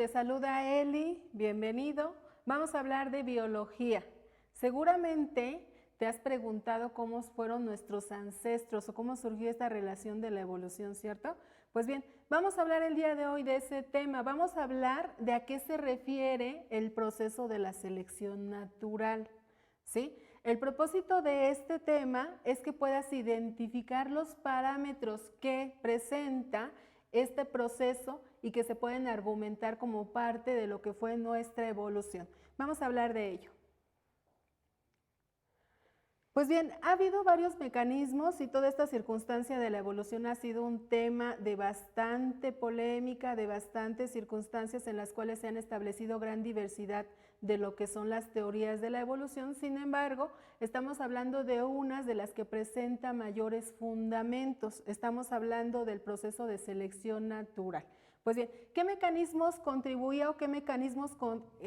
te saluda Eli, bienvenido. Vamos a hablar de biología. Seguramente te has preguntado cómo fueron nuestros ancestros o cómo surgió esta relación de la evolución, ¿cierto? Pues bien, vamos a hablar el día de hoy de ese tema. Vamos a hablar de a qué se refiere el proceso de la selección natural, ¿sí? El propósito de este tema es que puedas identificar los parámetros que presenta este proceso y que se pueden argumentar como parte de lo que fue nuestra evolución. Vamos a hablar de ello. Pues bien, ha habido varios mecanismos y toda esta circunstancia de la evolución ha sido un tema de bastante polémica, de bastantes circunstancias en las cuales se han establecido gran diversidad de lo que son las teorías de la evolución. Sin embargo, estamos hablando de unas de las que presenta mayores fundamentos. Estamos hablando del proceso de selección natural. Pues bien, ¿qué mecanismos contribuía o qué mecanismos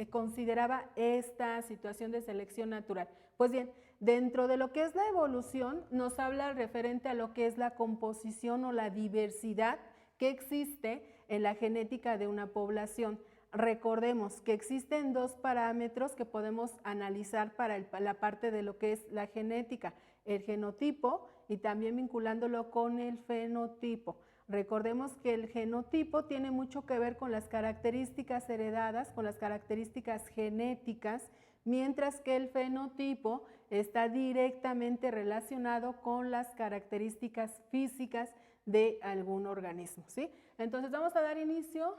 consideraba esta situación de selección natural? Pues bien, dentro de lo que es la evolución nos habla referente a lo que es la composición o la diversidad que existe en la genética de una población. Recordemos que existen dos parámetros que podemos analizar para la parte de lo que es la genética, el genotipo y también vinculándolo con el fenotipo. Recordemos que el genotipo tiene mucho que ver con las características heredadas, con las características genéticas, mientras que el fenotipo está directamente relacionado con las características físicas de algún organismo, ¿sí? Entonces vamos a dar inicio.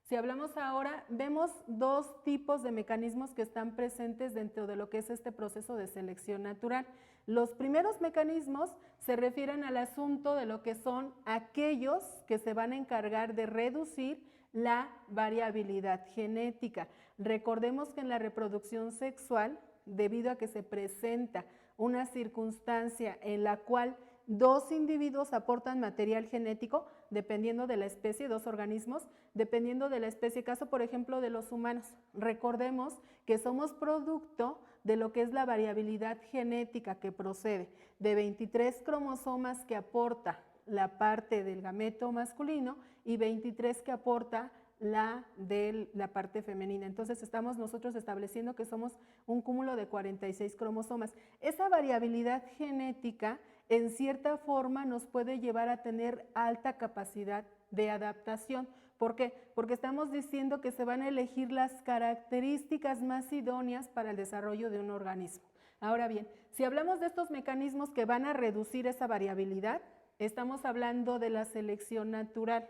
Si hablamos ahora, vemos dos tipos de mecanismos que están presentes dentro de lo que es este proceso de selección natural. Los primeros mecanismos se refieren al asunto de lo que son aquellos que se van a encargar de reducir la variabilidad genética. Recordemos que en la reproducción sexual, debido a que se presenta una circunstancia en la cual dos individuos aportan material genético, dependiendo de la especie, dos organismos, dependiendo de la especie, caso por ejemplo de los humanos. Recordemos que somos producto de lo que es la variabilidad genética que procede de 23 cromosomas que aporta la parte del gameto masculino y 23 que aporta la de la parte femenina. Entonces estamos nosotros estableciendo que somos un cúmulo de 46 cromosomas. Esa variabilidad genética en cierta forma nos puede llevar a tener alta capacidad de adaptación. ¿Por qué? Porque estamos diciendo que se van a elegir las características más idóneas para el desarrollo de un organismo. Ahora bien, si hablamos de estos mecanismos que van a reducir esa variabilidad, estamos hablando de la selección natural.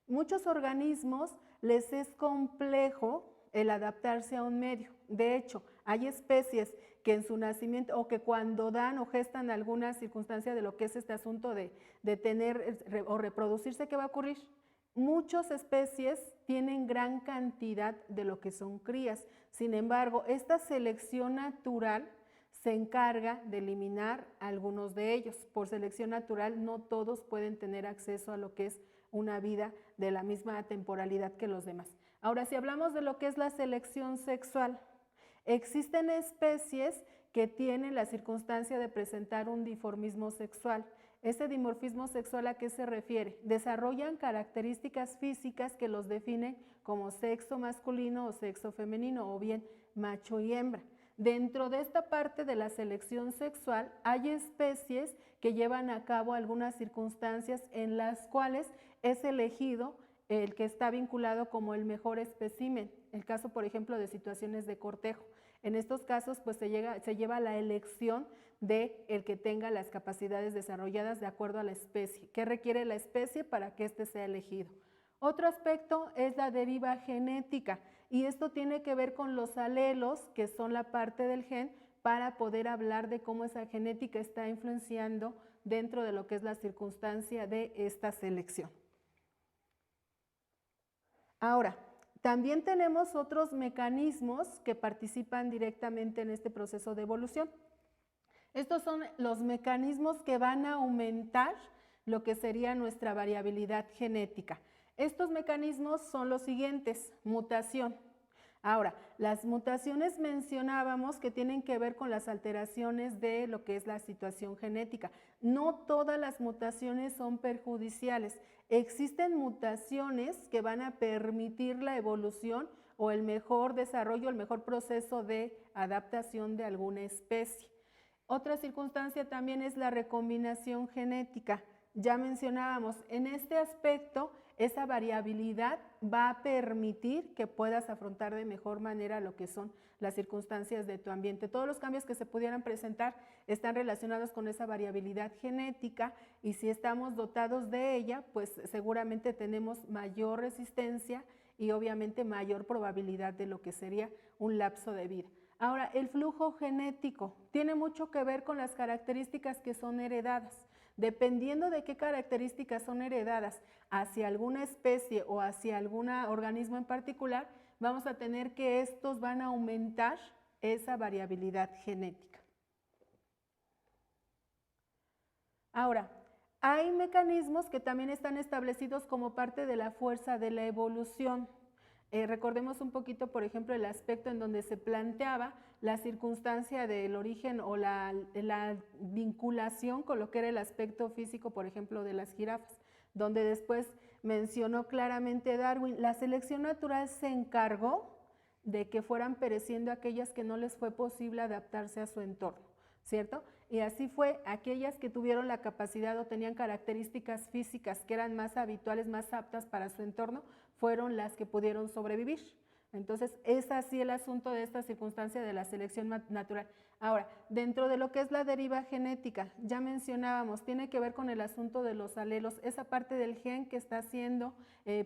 Muchos organismos les es complejo el adaptarse a un medio. De hecho, hay especies que en su nacimiento o que cuando dan o gestan alguna circunstancia de lo que es este asunto de tener o reproducirse, ¿qué va a ocurrir? Muchas especies tienen gran cantidad de lo que son crías. Sin embargo, esta selección natural se encarga de eliminar algunos de ellos. Por selección natural no todos pueden tener acceso a lo que es una vida de la misma temporalidad que los demás. Ahora, si hablamos de lo que es la selección sexual, existen especies que tienen la circunstancia de presentar un dimorfismo sexual. ¿Ese dimorfismo sexual a qué se refiere? Desarrollan características físicas que los definen como sexo masculino o sexo femenino, o bien macho y hembra. Dentro de esta parte de la selección sexual hay especies que llevan a cabo algunas circunstancias en las cuales es elegido el que está vinculado como el mejor espécimen. El caso, por ejemplo, de situaciones de cortejo. En estos casos, pues se lleva la elección de el que tenga las capacidades desarrolladas de acuerdo a la especie. ¿Qué requiere la especie para que éste sea elegido? Otro aspecto es la deriva genética y esto tiene que ver con los alelos, que son la parte del gen, para poder hablar de cómo esa genética está influenciando dentro de lo que es la circunstancia de esta selección. Ahora, también tenemos otros mecanismos que participan directamente en este proceso de evolución. Estos son los mecanismos que van a aumentar lo que sería nuestra variabilidad genética. Estos mecanismos son los siguientes: mutación. Ahora, las mutaciones mencionábamos que tienen que ver con las alteraciones de lo que es la situación genética. No todas las mutaciones son perjudiciales. Existen mutaciones que van a permitir la evolución o el mejor desarrollo, el mejor proceso de adaptación de alguna especie. Otra circunstancia también es la recombinación genética. Ya mencionábamos, en este aspecto, esa variabilidad va a permitir que puedas afrontar de mejor manera lo que son las circunstancias de tu ambiente. Todos los cambios que se pudieran presentar están relacionados con esa variabilidad genética y si estamos dotados de ella, pues seguramente tenemos mayor resistencia y obviamente mayor probabilidad de lo que sería un lapso de vida. Ahora, el flujo genético tiene mucho que ver con las características que son heredadas. Dependiendo de qué características son heredadas hacia alguna especie o hacia algún organismo en particular, vamos a tener que estos van a aumentar esa variabilidad genética. Ahora, hay mecanismos que también están establecidos como parte de la fuerza de la evolución. Recordemos un poquito, por ejemplo, el aspecto en donde se planteaba la circunstancia del origen o la vinculación con lo que era el aspecto físico, por ejemplo, de las jirafas, donde después mencionó claramente Darwin, la selección natural se encargó de que fueran pereciendo aquellas que no les fue posible adaptarse a su entorno, ¿cierto? Y así fue, aquellas que tuvieron la capacidad o tenían características físicas que eran más habituales, más aptas para su entorno, fueron las que pudieron sobrevivir. Entonces, es así el asunto de esta circunstancia de la selección natural. Ahora, dentro de lo que es la deriva genética, ya mencionábamos, tiene que ver con el asunto de los alelos, esa parte del gen que está siendo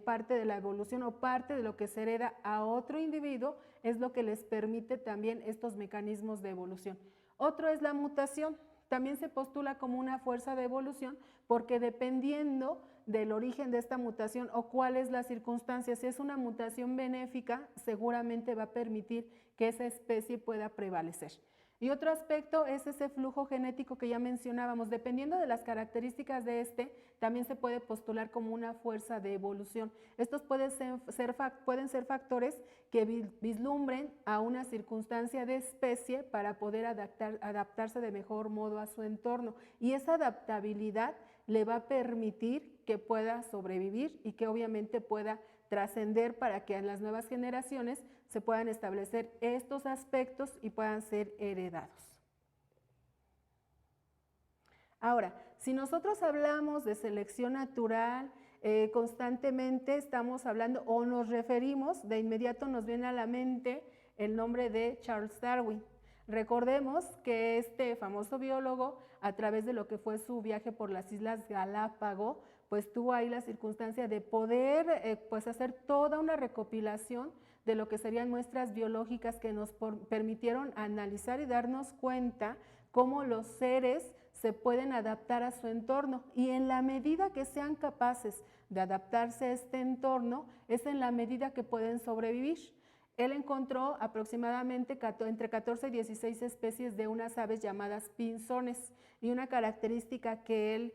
parte de la evolución o parte de lo que se hereda a otro individuo, es lo que les permite también estos mecanismos de evolución. Otro es la mutación, también se postula como una fuerza de evolución porque dependiendo del origen de esta mutación o cuál es la circunstancia, si es una mutación benéfica, seguramente va a permitir que esa especie pueda prevalecer. Y otro aspecto es ese flujo genético que ya mencionábamos, dependiendo de las características de este, también se puede postular como una fuerza de evolución. Estos pueden ser factores que vislumbren a una circunstancia de especie para poder adaptarse de mejor modo a su entorno y esa adaptabilidad le va a permitir que pueda sobrevivir y que obviamente pueda trascender para que en las nuevas generaciones se puedan establecer estos aspectos y puedan ser heredados. Ahora, si nosotros hablamos de selección natural, constantemente estamos hablando o nos referimos, de inmediato nos viene a la mente el nombre de Charles Darwin. Recordemos que este famoso biólogo, a través de lo que fue su viaje por las Islas Galápagos, pues tuvo ahí la circunstancia de poder pues hacer toda una recopilación de lo que serían muestras biológicas que nos permitieron analizar y darnos cuenta cómo los seres se pueden adaptar a su entorno y en la medida que sean capaces de adaptarse a este entorno es en la medida que pueden sobrevivir. Él encontró aproximadamente entre 14 y 16 especies de unas aves llamadas pinzones y una característica que él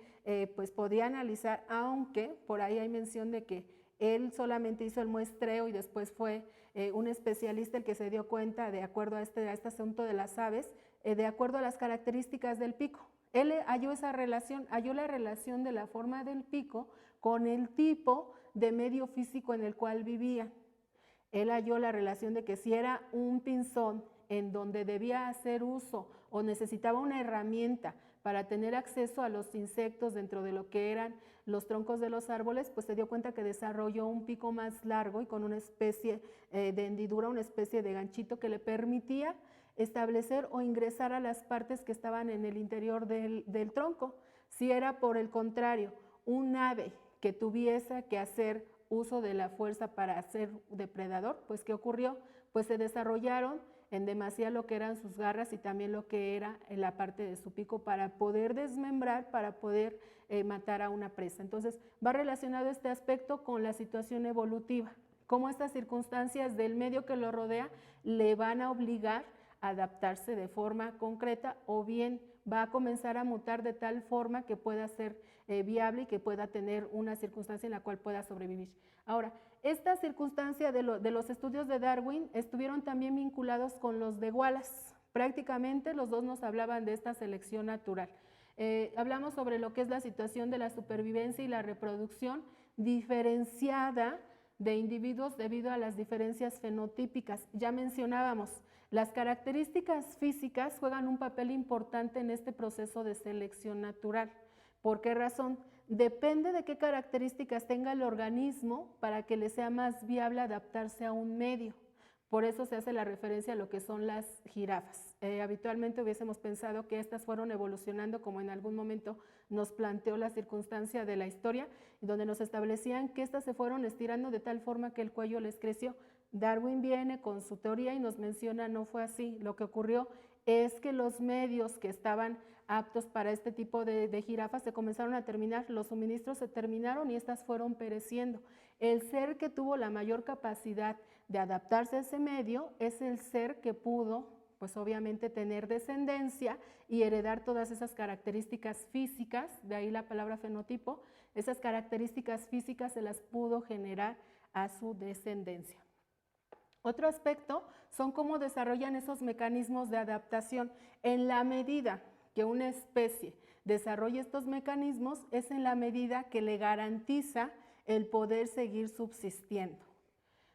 pues podía analizar, aunque por ahí hay mención de que él solamente hizo el muestreo y después fue un especialista el que se dio cuenta, de acuerdo a este asunto de las aves, de acuerdo a las características del pico. Él halló esa relación, halló la relación de la forma del pico con el tipo de medio físico en el cual vivía. Él halló la relación de que si era un pinzón en donde debía hacer uso o necesitaba una herramienta para tener acceso a los insectos dentro de lo que eran los troncos de los árboles, pues se dio cuenta que desarrolló un pico más largo y con una especie de hendidura, una especie de ganchito que le permitía establecer o ingresar a las partes que estaban en el interior del tronco. Si era por el contrario un ave que tuviese que hacer uso de la fuerza para ser depredador, pues ¿qué ocurrió? Pues se desarrollaron en demasía lo que eran sus garras y también lo que era en la parte de su pico para poder desmembrar, para poder matar a una presa. Entonces va relacionado este aspecto con la situación evolutiva, cómo estas circunstancias del medio que lo rodea le van a obligar a adaptarse de forma concreta o bien va a comenzar a mutar de tal forma que pueda ser viable y que pueda tener una circunstancia en la cual pueda sobrevivir. Ahora, esta circunstancia de los estudios de Darwin estuvieron también vinculados con los de Wallace. Prácticamente los dos nos hablaban de esta selección natural. Hablamos sobre lo que es la situación de la supervivencia y la reproducción diferenciada de individuos debido a las diferencias fenotípicas. Ya mencionábamos, las características físicas juegan un papel importante en este proceso de selección natural. ¿Por qué razón? Depende de qué características tenga el organismo para que le sea más viable adaptarse a un medio. Por eso se hace la referencia a lo que son las jirafas. Habitualmente hubiésemos pensado que estas fueron evolucionando como en algún momento nos planteó la circunstancia de la historia, donde nos establecían que estas se fueron estirando de tal forma que el cuello les creció. Darwin viene con su teoría y nos menciona no fue así. Lo que ocurrió es que los medios que estaban aptos para este tipo de jirafas se comenzaron a terminar, los suministros se terminaron y estas fueron pereciendo. El ser que tuvo la mayor capacidad de adaptarse a ese medio es el ser que pudo, pues obviamente, tener descendencia y heredar todas esas características físicas, de ahí la palabra fenotipo, esas características físicas se las pudo generar a su descendencia. Otro aspecto son cómo desarrollan esos mecanismos de adaptación. En la medida que una especie desarrolle estos mecanismos es en la medida que le garantiza el poder seguir subsistiendo.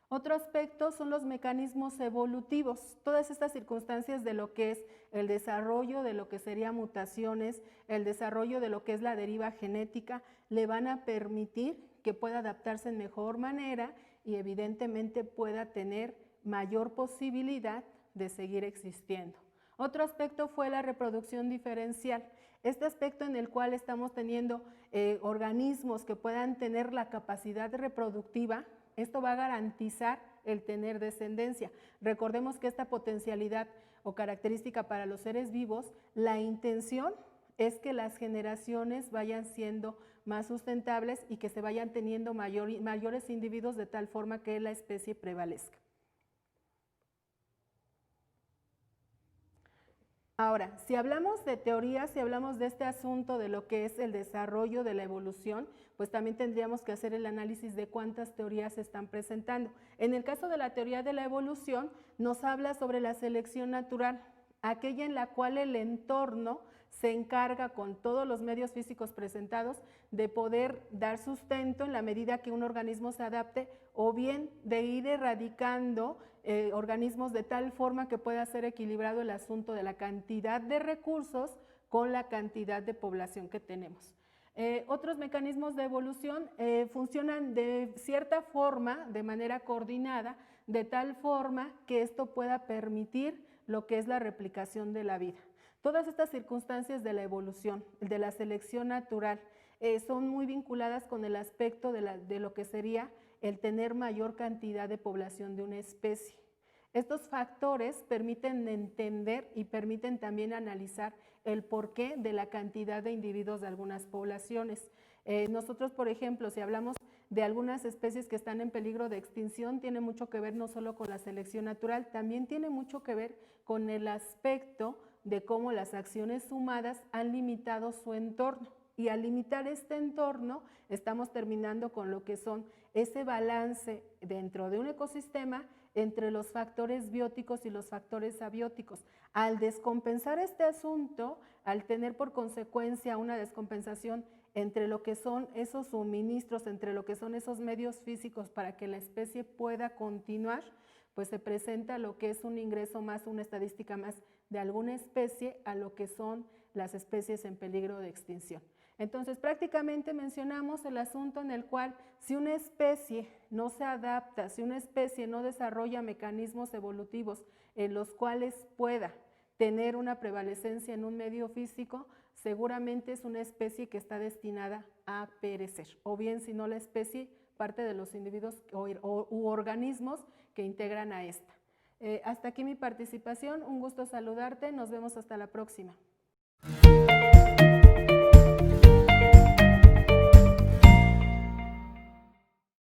Otro aspecto son los mecanismos evolutivos, todas estas circunstancias de lo que es el desarrollo de lo que serían mutaciones, el desarrollo de lo que es la deriva genética, le van a permitir que pueda adaptarse en mejor manera y evidentemente pueda tener mayor posibilidad de seguir existiendo. Otro aspecto fue la reproducción diferencial, este aspecto en el cual estamos teniendo organismos que puedan tener la capacidad reproductiva. Esto va a garantizar el tener descendencia. Recordemos que esta potencialidad o característica para los seres vivos, la intención es que las generaciones vayan siendo más sustentables y que se vayan teniendo mayores individuos de tal forma que la especie prevalezca. Ahora, si hablamos de teorías, si hablamos de este asunto de lo que es el desarrollo de la evolución, pues también tendríamos que hacer el análisis de cuántas teorías se están presentando. En el caso de la teoría de la evolución, nos habla sobre la selección natural, aquella en la cual el entorno se encarga con todos los medios físicos presentados de poder dar sustento en la medida que un organismo se adapte o bien de ir erradicando organismos de tal forma que pueda ser equilibrado el asunto de la cantidad de recursos con la cantidad de población que tenemos. Otros mecanismos de evolución funcionan de cierta forma, de manera coordinada, de tal forma que esto pueda permitir lo que es la replicación de la vida. Todas estas circunstancias de la evolución, de la selección natural, son muy vinculadas con el aspecto de lo que sería el tener mayor cantidad de población de una especie. Estos factores permiten entender y permiten también analizar el porqué de la cantidad de individuos de algunas poblaciones. Nosotros, por ejemplo, si hablamos de algunas especies que están en peligro de extinción, tiene mucho que ver no solo con la selección natural, también tiene mucho que ver con el aspecto de cómo las acciones humanas han limitado su entorno. Y al limitar este entorno, estamos terminando con lo que son ese balance dentro de un ecosistema entre los factores bióticos y los factores abióticos. Al descompensar este asunto, al tener por consecuencia una descompensación entre lo que son esos suministros, entre lo que son esos medios físicos para que la especie pueda continuar, pues se presenta lo que es un ingreso más, una estadística más de alguna especie a lo que son las especies en peligro de extinción. Entonces, prácticamente mencionamos el asunto en el cual si una especie no se adapta, si una especie no desarrolla mecanismos evolutivos en los cuales pueda tener una prevalecencia en un medio físico, seguramente es una especie que está destinada a perecer, o bien si no la especie, parte de los individuos u organismos que integran a esta. Hasta aquí mi participación, un gusto saludarte, nos vemos hasta la próxima.